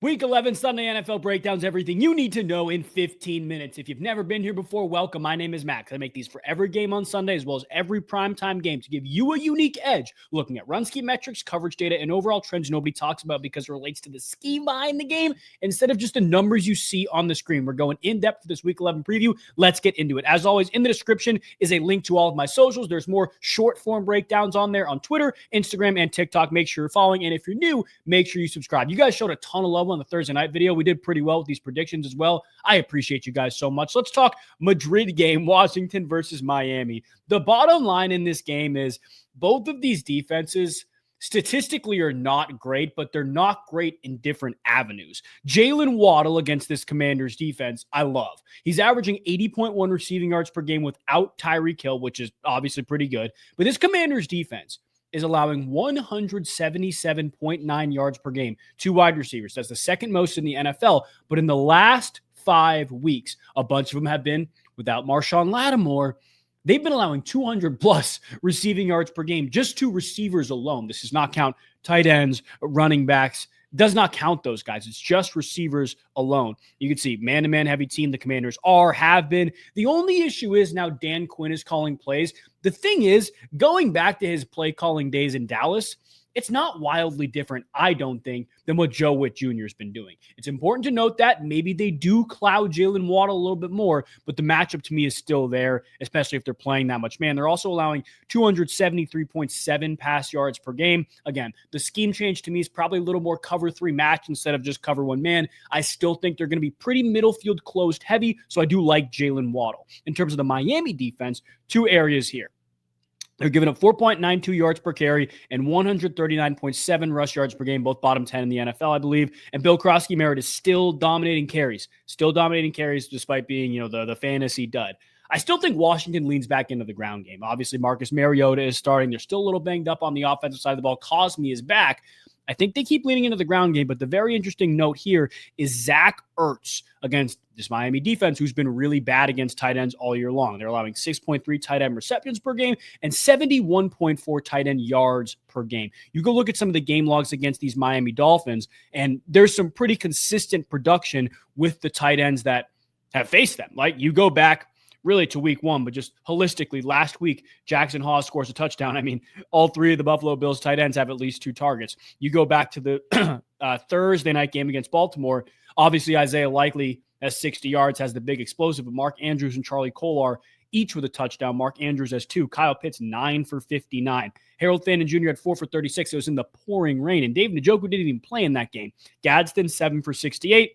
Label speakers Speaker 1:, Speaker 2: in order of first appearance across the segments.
Speaker 1: Week 11 Sunday NFL breakdowns, everything you need to know in 15 minutes. If you've never been here before, welcome. My name is Max. I make these for every game on Sunday as well as every primetime game to give you a unique edge, looking at run scheme metrics, coverage data, and overall trends nobody talks about because it relates to the scheme behind the game instead of just the numbers you see on the screen. We're going in depth for this Week 11 preview. Let's get into it. As always, in the description is a link to all of my socials. There's more short form breakdowns on there on Twitter, Instagram, and TikTok. Make sure you're following. And if you're new, make sure you subscribe. You guys showed a ton of love on the Thursday night video. We did pretty well with these predictions as well. I appreciate you guys so much. Let's talk Madrid game, Washington versus Miami. The bottom line in this game is both of these defenses statistically are not great, but they're not great in different avenues. Jalen Waddle against this Commanders defense, I love. He's averaging 80.1 receiving yards per game without Tyreek Hill, which is obviously pretty good. But this Commanders defense is allowing 177.9 yards per game to wide receivers. That's the second most in the NFL. But in the last 5 weeks, a bunch of them have been without Marshawn Lattimore. They've been allowing 200 plus receiving yards per game just to receivers alone. This does not count tight ends, running backs. Does not count those guys. It's just receivers alone. You can see man-to-man heavy team the Commanders have been. The only issue is now Dan Quinn is calling plays. The thing is, going back to his play calling days in Dallas, it's not wildly different, I don't think, than what Joe Witt Jr. has been doing. It's important to note that maybe they do cloud Jalen Waddle a little bit more, but the matchup to me is still there, especially if they're playing that much man. They're also allowing 273.7 pass yards per game. Again, the scheme change to me is probably a little more cover 3 match instead of just cover 1 man. I still think they're going to be pretty middle field closed heavy, so I do like Jalen Waddle. In terms of the Miami defense, 2 areas here. They're giving up 4.92 yards per carry and 139.7 rush yards per game, both bottom 10 in the NFL, I believe. And Bill Krosky-Merritt is still dominating carries despite being, the fantasy dud. I still think Washington leans back into the ground game. Obviously, Marcus Mariota is starting. They're still a little banged up on the offensive side of the ball. Cosme is back. I think they keep leaning into the ground game, but the very interesting note here is Zach Ertz against this Miami defense, who's been really bad against tight ends all year long. They're allowing 6.3 tight end receptions per game and 71.4 tight end yards per game. You go look at some of the game logs against these Miami Dolphins, and there's some pretty consistent production with the tight ends that have faced them. Like, you go back really to week 1, but just holistically, last week, Jackson Hawes scores a touchdown. I mean, all 3 of the Buffalo Bills tight ends have at least 2 targets. You go back to the Thursday night game against Baltimore. Obviously, Isaiah Likely has 60 yards, has the big explosive, but Mark Andrews and Charlie Kolar each with a touchdown. Mark Andrews has 2. Kyle Pitts, 9 for 59. Harold Fannin Jr. had 4 for 36. It was in the pouring rain, and David Njoku didn't even play in that game. Gadsden, 7 for 68.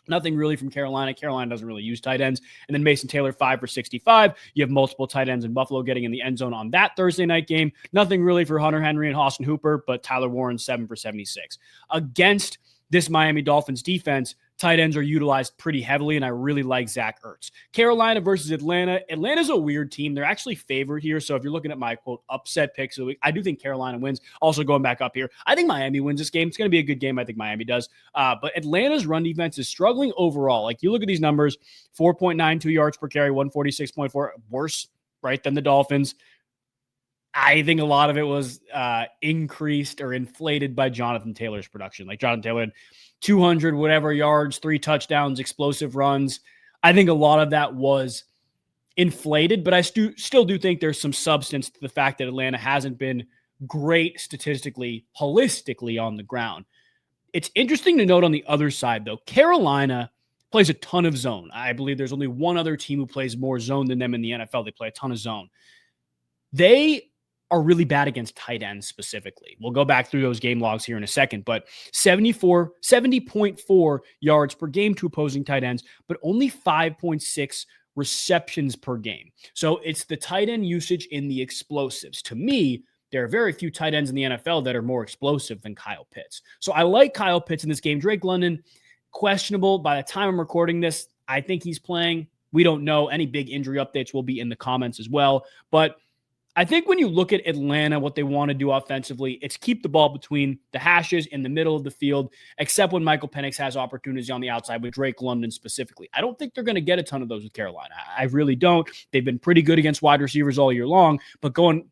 Speaker 1: Nothing really from Carolina. Carolina doesn't really use tight ends. And then Mason Taylor, 5 for 65. You have multiple tight ends in Buffalo getting in the end zone on that Thursday night game. Nothing really for Hunter Henry and Austin Hooper, but Tyler Warren, 7 for 76. Against this Miami Dolphins defense, tight ends are utilized pretty heavily, and I really like Zach Ertz. Carolina versus Atlanta. Atlanta's a weird team. They're actually favored here, so if you're looking at my, quote, upset picks of the week, I do think Carolina wins. Also going back up here, I think Miami wins this game. It's going to be a good game. I think Miami does. But Atlanta's run defense is struggling overall. Like, you look at these numbers, 4.92 yards per carry, 146.4, worse, right, than the Dolphins. I think a lot of it was increased or inflated by Jonathan Taylor's production. Like, Jonathan Taylor had 200 whatever yards, 3 touchdowns, explosive runs. I think a lot of that was inflated, but I still do think there's some substance to the fact that Atlanta hasn't been great statistically, holistically on the ground. It's interesting to note on the other side, though, Carolina plays a ton of zone. I believe there's only one other team who plays more zone than them in the NFL. They play a ton of zone. They are really bad against tight ends specifically. We'll go back through those game logs here in a second, but 70.4 yards per game to opposing tight ends, but only 5.6 receptions per game. So it's the tight end usage in the explosives. To me, there are very few tight ends in the NFL that are more explosive than Kyle Pitts. So I like Kyle Pitts in this game. Drake London, questionable. By the time I'm recording this, I think he's playing. We don't know. Any big injury updates will be in the comments as well. But I think when you look at Atlanta, what they want to do offensively, it's keep the ball between the hashes in the middle of the field, except when Michael Penix has opportunities on the outside with Drake London specifically. I don't think they're going to get a ton of those with Carolina. I really don't. They've been pretty good against wide receivers all year long, but going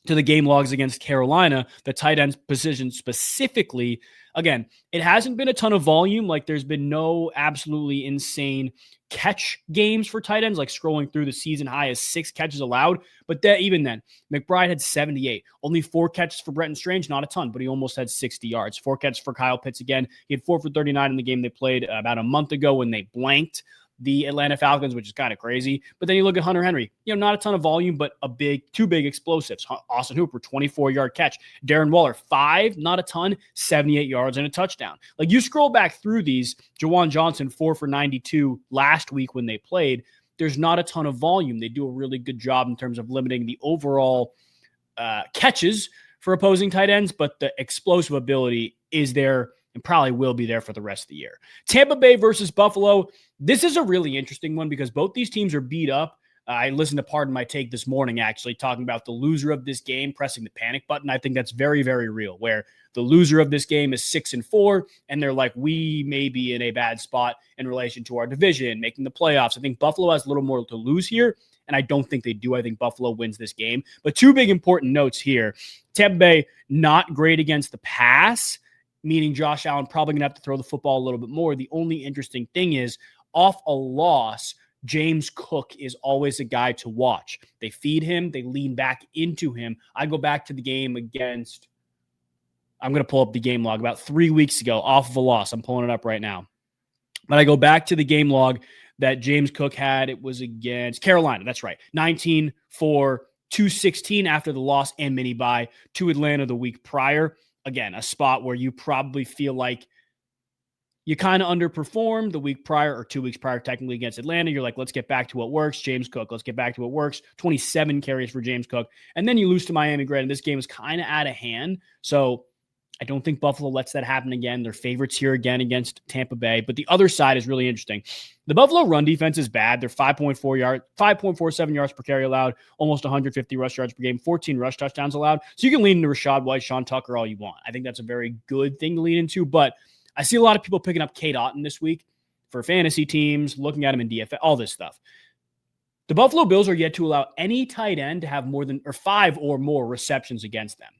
Speaker 1: to the game logs against Carolina, the tight end position specifically. Again, it hasn't been a ton of volume. Like there's been no absolutely insane catch games for tight ends, like scrolling through the season high as 6 catches allowed. But even then, McBride had 78. Only 4 catches for Brenton Strange, not a ton, but he almost had 60 yards. 4 catches for Kyle Pitts again. He had 4 for 39 in the game they played about a month ago when they blanked the Atlanta Falcons, which is kind of crazy. But then you look at Hunter Henry, not a ton of volume, but two big explosives. Austin Hooper, 24-yard catch. Darren Waller, 5, not a ton, 78 yards and a touchdown. Like you scroll back through these, Jawan Johnson, 4 for 92 last week when they played. There's not a ton of volume. They do a really good job in terms of limiting the overall catches for opposing tight ends, but the explosive ability is there and probably will be there for the rest of the year. Tampa Bay versus Buffalo. This is a really interesting one because both these teams are beat up. I listened to Pardon My Take this morning, actually, talking about the loser of this game pressing the panic button. I think that's very, very real, where the loser of this game is 6-4, and they're like, we may be in a bad spot in relation to our division, making the playoffs. I think Buffalo has a little more to lose here, and I don't think they do. I think Buffalo wins this game. But 2 big important notes here. Tampa Bay, not great against the pass, meaning Josh Allen probably going to have to throw the football a little bit more. The only interesting thing is, off a loss, James Cook is always a guy to watch. They feed him. They lean back into him. I go back to the game against, I'm going to pull up the game log about 3 weeks ago off of a loss. I'm pulling it up right now. But I go back to the game log that James Cook had. It was against Carolina. That's right. 19 for 216 after the loss and mini bye to Atlanta the week prior. Again, a spot where you probably feel like you kind of underperformed the week prior or 2 weeks prior, technically against Atlanta. You're like, let's get back to what works. James Cook, let's get back to what works. 27 carries for James Cook. And then you lose to Miami. Granted, this game is kind of out of hand. So I don't think Buffalo lets that happen again. They're favorites here again against Tampa Bay. But the other side is really interesting. The Buffalo run defense is bad. They're 5.47 yards per carry allowed, almost 150 rush yards per game, 14 rush touchdowns allowed. So you can lean into Rachaad White, Sean Tucker all you want. I think that's a very good thing to lean into. But I see a lot of people picking up Cade Otton this week for fantasy teams, looking at him in DFS, all this stuff. The Buffalo Bills are yet to allow any tight end to have more than 5 or more receptions against them.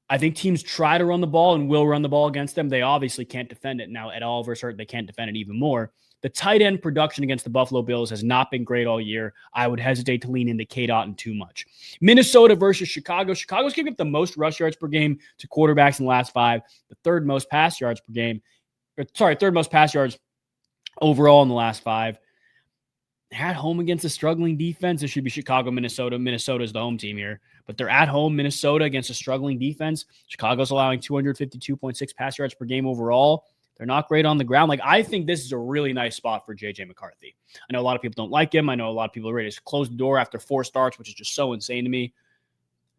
Speaker 1: I think teams try to run the ball and will run the ball against them. They obviously can't defend it. Now, at Oliver's hurt, they can't defend it even more. The tight end production against the Buffalo Bills has not been great all year. I would hesitate to lean into Cade Otton too much. Minnesota versus Chicago. Chicago's giving up the most rush yards per game to quarterbacks in the last 5, the third most pass yards per game. Third most pass yards overall in the last 5. At home against a struggling defense. It should be Chicago, Minnesota. Minnesota's the home team here. But they're at home, Minnesota, against a struggling defense. Chicago's allowing 252.6 pass yards per game overall. They're not great on the ground. Like, I think this is a really nice spot for J.J. McCarthy. I know a lot of people don't like him. I know a lot of people are ready to close the door after 4 starts, which is just so insane to me.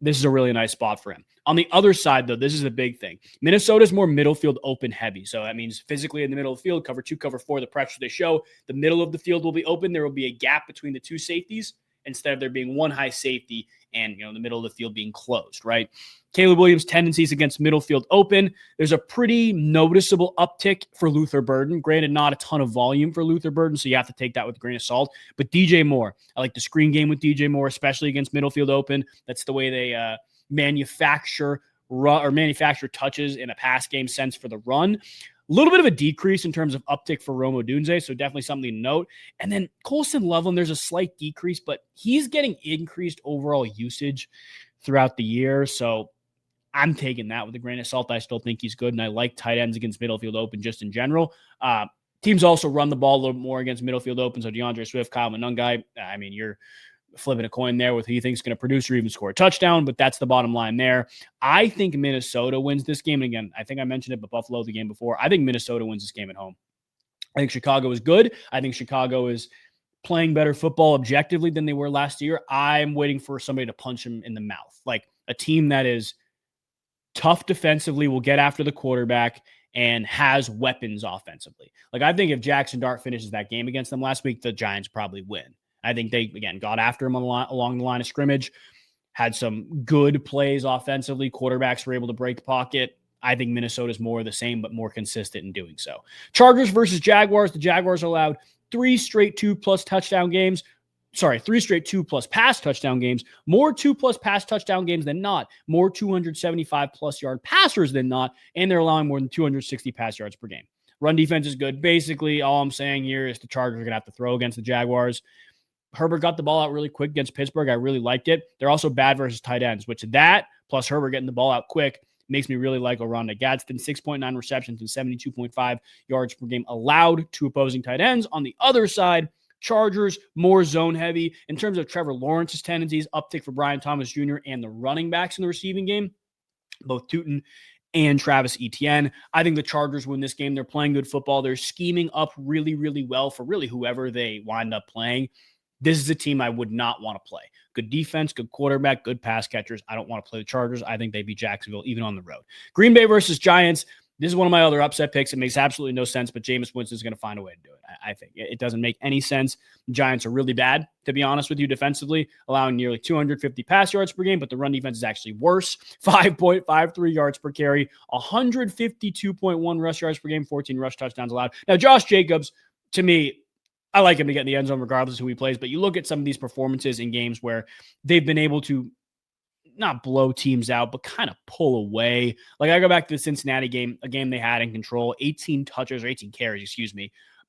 Speaker 1: This is a really nice spot for him. On the other side, though, this is a big thing. Minnesota's more middle field open heavy. So that means physically in the middle of the field, cover 2, cover 4, the pressure they show, the middle of the field will be open. There will be a gap between the 2 safeties instead of there being 1 high safety and, the middle of the field being closed, right? Caleb Williams' tendencies against middle field open. There's a pretty noticeable uptick for Luther Burden. Granted, not a ton of volume for Luther Burden, so you have to take that with a grain of salt. But DJ Moore, I like the screen game with DJ Moore, especially against middle field open. That's the way they manufacture touches in a pass game sense for the run. A little bit of a decrease in terms of uptick for Rome Odunze, so definitely something to note. And then Colson Loveland, there's a slight decrease, but he's getting increased overall usage throughout the year, so I'm taking that with a grain of salt. I still think he's good, and I like tight ends against middle field open just in general. Teams also run the ball a little more against middle field open, so DeAndre Swift, Kyle Monangai, I mean, you're flipping a coin there with who you think is going to produce or even score a touchdown, but that's the bottom line there. I think Minnesota wins this game. And again, I think I mentioned it, but Buffalo the game before. I think Minnesota wins this game at home. I think Chicago is good. I think Chicago is playing better football objectively than they were last year. I'm waiting for somebody to punch him in the mouth. Like a team that is tough defensively, will get after the quarterback, and has weapons offensively. Like, I think if Jackson Dart finishes that game against them last week, the Giants probably win. I think they, again, got after him along the line of scrimmage, had some good plays offensively. Quarterbacks were able to break the pocket. I think Minnesota's more of the same, but more consistent in doing so. Chargers versus Jaguars. The Jaguars allowed 3 straight 2+ touchdown games. three straight 2+ pass touchdown games, more 2+ pass touchdown games than not, more 275 plus yard passers than not, and they're allowing more than 260 pass yards per game. Run defense is good. Basically, all I'm saying here is the Chargers are going to have to throw against the Jaguars. Herbert got the ball out really quick against Pittsburgh. I really liked it. They're also bad versus tight ends, which that plus Herbert getting the ball out quick makes me really like Oronda Gadsden. 6.9 receptions and 72.5 yards per game allowed to opposing tight ends. On the other side, Chargers, more zone heavy. In terms of Trevor Lawrence's tendencies, uptick for Brian Thomas Jr. and the running backs in the receiving game, both Tootin and Travis Etienne. I think the Chargers win this game. They're playing good football. They're scheming up really, really well for really whoever they wind up playing. This is a team I would not want to play. Good defense, good quarterback, good pass catchers. I don't want to play the Chargers. I think they beat Jacksonville even on the road. Green Bay versus Giants. This is one of my other upset picks. It makes absolutely no sense, but Jameis Winston is going to find a way to do it. I think it doesn't make any sense. The Giants are really bad, to be honest with you, defensively, allowing nearly 250 pass yards per game, but the run defense is actually worse. 5.53 yards per carry, 152.1 rush yards per game, 14 rush touchdowns allowed. Now, Josh Jacobs, to me, I like him to get in the end zone regardless of who he plays, but you look at some of these performances in games where they've been able to not blow teams out, but kind of pull away. Like I go back to the Cincinnati game, a game they had in control, 18 carries,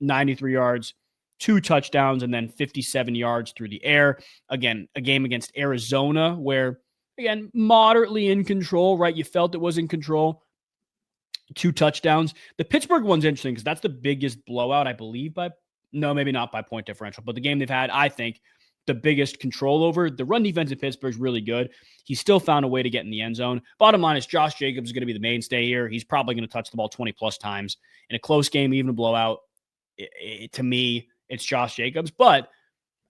Speaker 1: 93 yards, 2 touchdowns, and then 57 yards through the air. Again, a game against Arizona where, again, moderately in control, right? You felt it was in control. 2 touchdowns. The Pittsburgh one's interesting because that's the biggest blowout, I believe, maybe not by point differential, but the game they've had, I think, the biggest control over. The run defense in Pittsburgh is really good. He still found a way to get in the end zone. Bottom line is Josh Jacobs is going to be the mainstay here. He's probably going to touch the ball 20 plus times. In a close game, even a blowout, to me, it's Josh Jacobs. But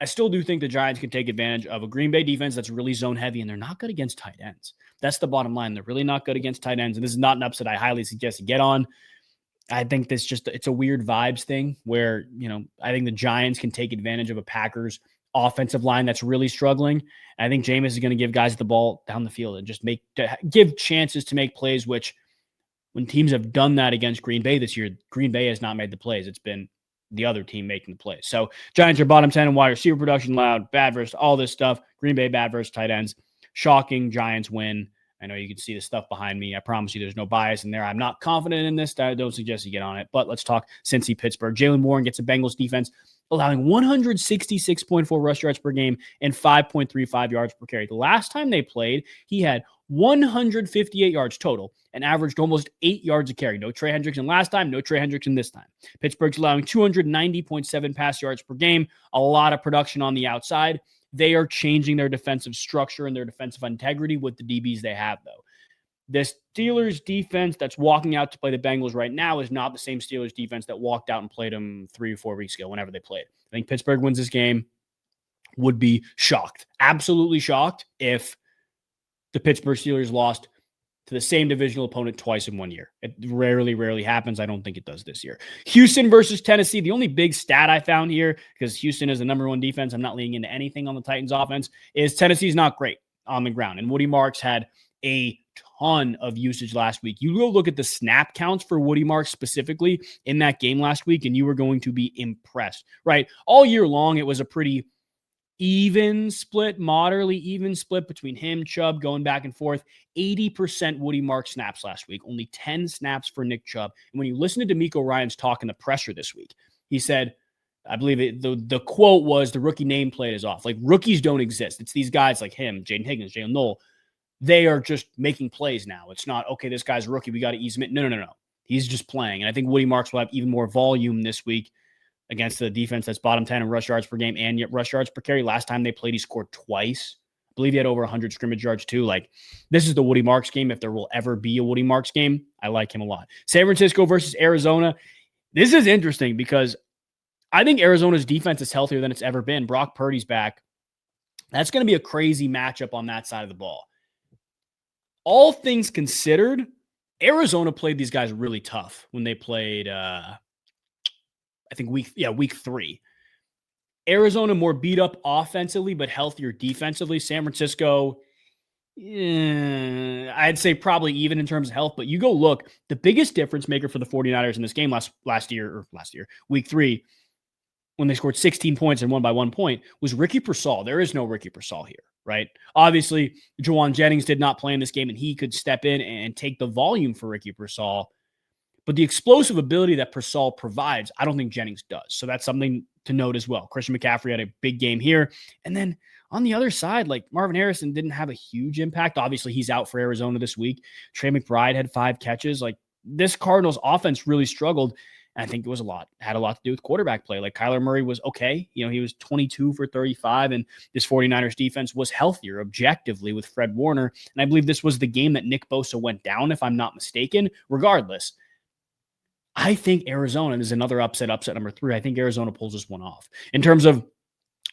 Speaker 1: I still do think the Giants can take advantage of a Green Bay defense that's really zone heavy, and they're not good against tight ends. That's the bottom line. They're really not good against tight ends, and this is not an upset I highly suggest you get on. I think it's a weird vibes thing where, I think the Giants can take advantage of a Packers offensive line that's really struggling. And I think Jameis is going to give guys the ball down the field and just give chances to make plays, which when teams have done that against Green Bay this year, Green Bay has not made the plays. It's been the other team making the plays. So Giants are bottom 10 in wide receiver production, loud, bad versus all this stuff. Green Bay bad versus tight ends. Shocking. Giants win. I know you can see the stuff behind me. I promise you there's no bias in there. I'm not confident in this. I don't suggest you get on it. But let's talk Cincy Pittsburgh. Jalen Warren gets a Bengals defense, allowing 166.4 rush yards per game and 5.35 yards per carry. The last time they played, he had 158 yards total and averaged almost 8 yards a carry. No Trey Hendrickson last time, no Trey Hendrickson this time. Pittsburgh's allowing 290.7 pass yards per game, a lot of production on the outside. They are changing their defensive structure and their defensive integrity with the DBs they have, though. The Steelers defense that's walking out to play the Bengals right now is not the same Steelers defense that walked out and played them 3 or 4 weeks ago, whenever they played. I think Pittsburgh wins this game. Would be shocked, absolutely shocked, if the Pittsburgh Steelers lost to the same divisional opponent twice in 1 year. It rarely happens. I don't think it does this year. Houston versus Tennessee. The only big stat I found here, because Houston is the number 1 defense, I'm not leaning into anything on the Titans offense, is Tennessee's not great on the ground. And Woody Marks had a ton of usage last week. You go look at the snap counts for Woody Marks specifically in that game last week, and you were going to be impressed, right? All year long, it was a pretty moderately even split between him, Chubb, going back and forth. 80% Woody Marks snaps last week, only 10 snaps for Nick Chubb. And when you listen to DeMeco Ryans talk in the presser this week, he said, I believe the quote was, the rookie nameplate is off. Like, rookies don't exist. It's these guys like him, Jaden Higgins, Jalen Noel. They are just making plays now. It's not, okay, this guy's a rookie, we got to ease him in. No. He's just playing. And I think Woody Marks will have even more volume this week against the defense that's bottom 10 in rush yards per game and yet rush yards per carry. Last time they played, he scored twice. I believe he had over 100 scrimmage yards too. Like, this is the Woody Marks game. If there will ever be a Woody Marks game, I like him a lot. San Francisco versus Arizona. This is interesting because I think Arizona's defense is healthier than it's ever been. Brock Purdy's back. That's going to be a crazy matchup on that side of the ball. All things considered, Arizona played these guys really tough when they played, I think week 3. Arizona more beat up offensively, but healthier defensively. San Francisco, I'd say probably even in terms of health, but you go look, the biggest difference maker for the 49ers in this game last year, week 3, when they scored 16 points and won by 1 point was Ricky Pearsall. There is no Ricky Pearsall here, right? Obviously, Juwan Jennings did not play in this game, and he could step in and take the volume for Ricky Pearsall. But the explosive ability that Pearsall provides, I don't think Jennings does. So that's something to note as well. Christian McCaffrey had a big game here. And then on the other side, like Marvin Harrison didn't have a huge impact. Obviously, he's out for Arizona this week. Trey McBride had 5 catches. Like this Cardinals offense really struggled. And I think it was had a lot to do with quarterback play. Like Kyler Murray was okay. You know, he was 22 for 35, and this 49ers defense was healthier objectively with Fred Warner. And I believe this was the game that Nick Bosa went down, if I'm not mistaken. Regardless, I think Arizona is another upset number 3. I think Arizona pulls this one off. In terms of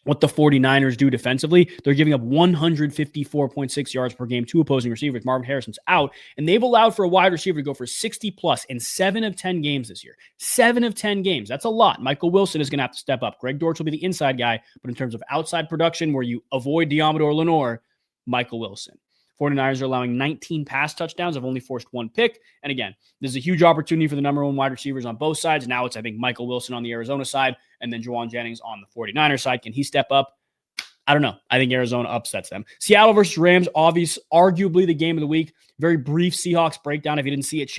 Speaker 1: what the 49ers do defensively, they're giving up 154.6 yards per game to opposing receivers. Marvin Harrison's out, and they've allowed for a wide receiver to go for 60-plus in 7 of 10 games this year. 7 of 10 games. That's a lot. Michael Wilson is going to have to step up. Greg Dortch will be the inside guy, but in terms of outside production where you avoid Diamador Lenore, Michael Wilson. 49ers are allowing 19 pass touchdowns. Have only forced 1 pick. And again, this is a huge opportunity for the number 1 wide receivers on both sides. Now it's, I think, Michael Wilson on the Arizona side and then Juwan Jennings on the 49ers side. Can he step up? I don't know. I think Arizona upsets them. Seattle versus Rams, arguably the game of the week. Very brief Seahawks breakdown. If you didn't see it,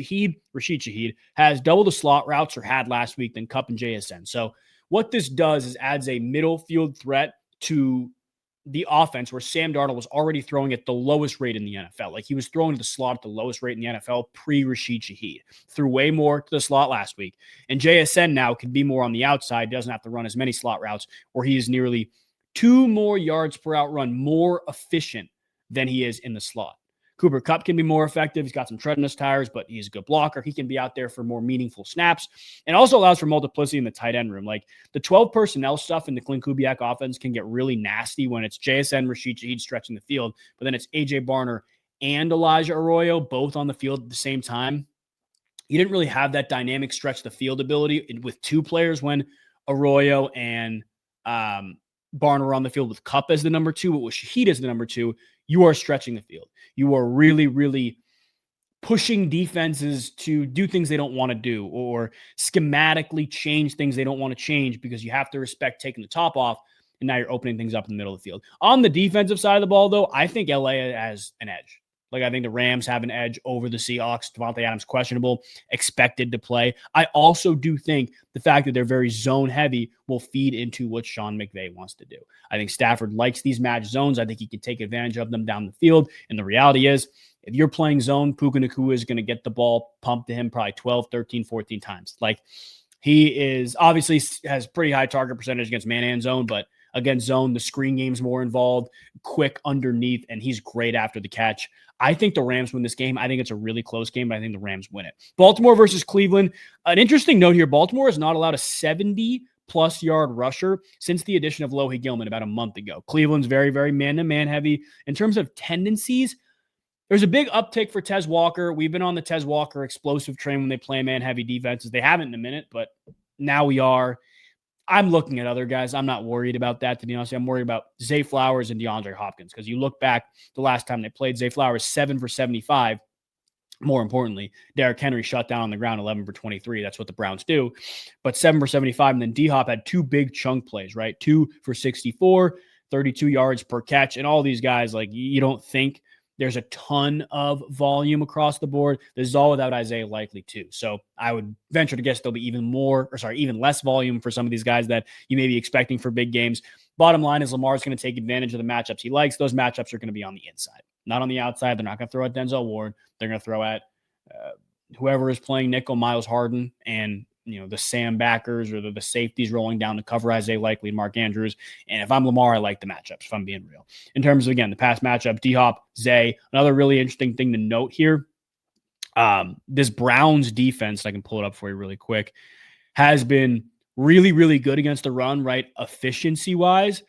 Speaker 1: Rashid Shaheed, has double the slot routes or had last week than Kupp and JSN. So what this does is adds a middle field threat to the offense where Sam Darnold was already throwing at the lowest rate in the NFL. Like he was throwing to the slot at the lowest rate in the NFL pre-Rashid Shaheed. Threw way more to the slot last week. And JSN now can be more on the outside, doesn't have to run as many slot routes, where he is nearly 2 more yards per out run more efficient than he is in the slot. Cooper Kupp can be more effective. He's got some tread in his tires, but he's a good blocker. He can be out there for more meaningful snaps and also allows for multiplicity in the tight end room. Like the 12 personnel stuff in the Clint Kubiak offense can get really nasty when it's JSN, Rashid Shaheed stretching the field, but then it's AJ Barner and Elijah Arroyo both on the field at the same time. You didn't really have that dynamic stretch the field ability with 2 players when Arroyo and Barner were on the field with Kupp as the number 2, but with Shaheed as the number 2, you are stretching the field. You are really, really pushing defenses to do things they don't want to do or schematically change things they don't want to change because you have to respect taking the top off, and now you're opening things up in the middle of the field. On the defensive side of the ball, though, I think LA has an edge. Like, I think the Rams have an edge over the Seahawks. Devontae Adams questionable, expected to play. I also do think the fact that they're very zone heavy will feed into what Sean McVay wants to do. I think Stafford likes these match zones. I think he can take advantage of them down the field. And the reality is, if you're playing zone, Puka Nacua is going to get the ball pumped to him probably 12, 13, 14 times. Like, he is obviously has pretty high target percentage against man and zone, but against zone, the screen game's more involved, quick underneath, and he's great after the catch. I think the Rams win this game. I think it's a really close game, but I think the Rams win it. Baltimore versus Cleveland. An interesting note here, Baltimore has not allowed a 70-plus yard rusher since the addition of Lohi Gilman about a month ago. Cleveland's very, very man-to-man heavy. In terms of tendencies, there's a big uptick for Tez Walker. We've been on the Tez Walker explosive train when they play man-heavy defenses. They haven't in a minute, but now we are. I'm looking at other guys. I'm not worried about that, to be honest. I'm worried about Zay Flowers and DeAndre Hopkins because you look back the last time they played, Zay Flowers 7 for 75. More importantly, Derrick Henry shut down on the ground 11 for 23. That's what the Browns do. But 7 for 75, and then D-Hop had 2 big chunk plays, right? 2 for 64, 32 yards per catch. And all these guys, like, you don't think there's a ton of volume across the board. This is all without Isaiah Likely too. So I would venture to guess there'll be even less volume for some of these guys that you may be expecting for big games. Bottom line is Lamar's going to take advantage of the matchups he likes. Those matchups are going to be on the inside, not on the outside. They're not going to throw at Denzel Ward. They're going to throw at whoever is playing nickel, Miles Harden, and the Sam backers or the safeties rolling down to cover Isaiah Likely and Mark Andrews. And if I'm Lamar, I like the matchups, if I'm being real. In terms of, again, the past matchup, D-Hop, Zay, another really interesting thing to note here, this Browns defense, I can pull it up for you really quick, has been really, really good against the run, right, efficiency-wise.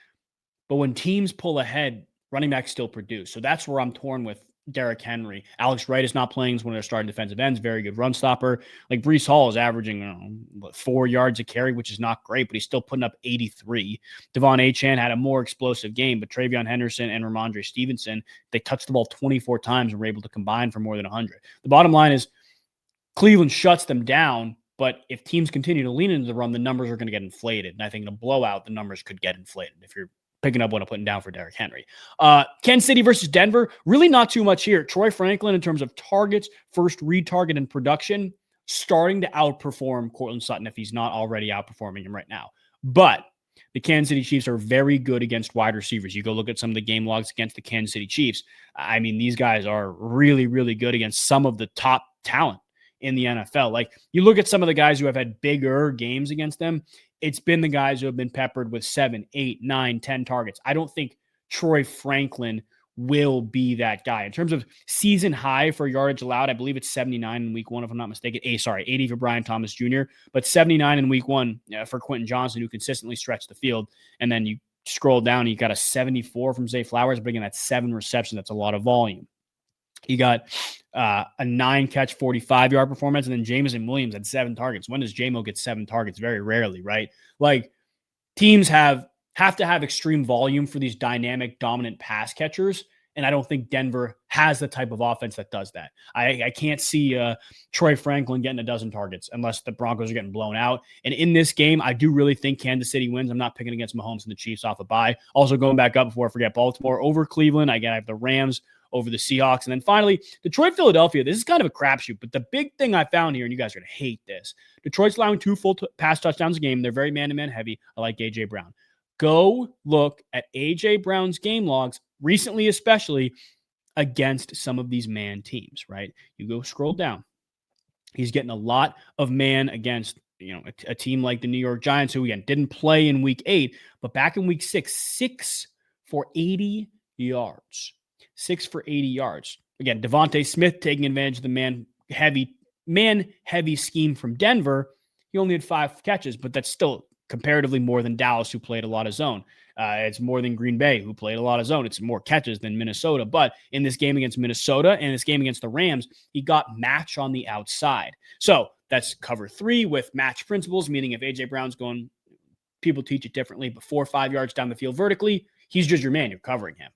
Speaker 1: But when teams pull ahead, running backs still produce. So that's where I'm torn with Derrick Henry. Alex Wright is not playing as one of their starting defensive ends. Very good run stopper. Like Breece Hall is averaging 4 yards a carry, which is not great, but he's still putting up 83. Devon Achane had a more explosive game, but Travion Henderson and Ramondre Stevenson, they touched the ball 24 times and were able to combine for more than 100. The bottom line is Cleveland shuts them down, But if teams continue to lean into the run, the numbers are going to get inflated. And I think in a blowout, the numbers could get inflated if you're picking up what I'm putting down for Derrick Henry. Kansas City versus Denver, really not too much here. Troy Franklin, in terms of targets, first read target, and production, starting to outperform Cortland Sutton if he's not already outperforming him right now. But the Kansas City Chiefs are very good against wide receivers. You go look at some of the game logs against the Kansas City Chiefs. I mean, these guys are really, really good against some of the top talent in the NFL. Like, you look at some of the guys who have had bigger games against them, it's been the guys who have been peppered with 7, 8, 9, 10 targets. I don't think Troy Franklin will be that guy. In terms of season high for yardage allowed, I believe it's 79 in week 1, if I'm not mistaken. 80 for Brian Thomas Jr., but 79 in week 1 for Quentin Johnson, who consistently stretched the field. And then you scroll down, and you got a 74 from Zay Flowers, but again, that's 7 receptions. That's a lot of volume. He got a 9-catch, 45-yard performance, and then Jameson Williams had 7 targets. When does JMO get 7 targets? Very rarely, right? Like, teams have to have extreme volume for these dynamic, dominant pass catchers, and I don't think Denver has the type of offense that does that. I can't see Troy Franklin getting a dozen targets unless the Broncos are getting blown out. And in this game, I do really think Kansas City wins. I'm not picking against Mahomes and the Chiefs off a bye. Also, going back up before I forget, Baltimore over Cleveland. Again, I have the Rams over the Seahawks. And then finally, Detroit, Philadelphia. This is kind of a crapshoot, but the big thing I found here, and you guys are going to hate this, Detroit's allowing 2 full pass touchdowns a game. They're very man-to-man heavy. I like A.J. Brown. Go look at A.J. Brown's game logs, recently especially, against some of these man teams, right? You go scroll down. He's getting a lot of man against, a team like the New York Giants, who, again, didn't play in week 8, but back in week 6, 6 for 80 yards. 6 for 80 yards. Again, Devontae Smith taking advantage of the man-heavy scheme from Denver. He only had 5 catches, but that's still comparatively more than Dallas, who played a lot of zone. It's more than Green Bay, who played a lot of zone. It's more catches than Minnesota. But in this game against Minnesota and this game against the Rams, he got match on the outside. So that's cover 3 with match principles, meaning if A.J. Brown's going, people teach it differently, but 4 or 5 yards down the field vertically, he's just your man. You're covering him.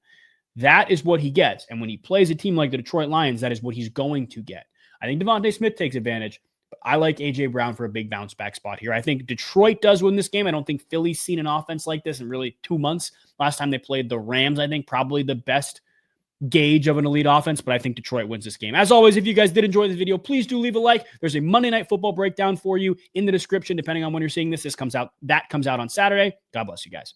Speaker 1: That is what he gets. And when he plays a team like the Detroit Lions, that is what he's going to get. I think Devontae Smith takes advantage, but I like A.J. Brown for a big bounce back spot here. I think Detroit does win this game. I don't think Philly's seen an offense like this in really 2 months. Last time they played the Rams, I think probably the best gauge of an elite offense, but I think Detroit wins this game. As always, if you guys did enjoy this video, please do leave a like. There's a Monday Night Football breakdown for you in the description, depending on when you're seeing this. That comes out on Saturday. God bless you guys.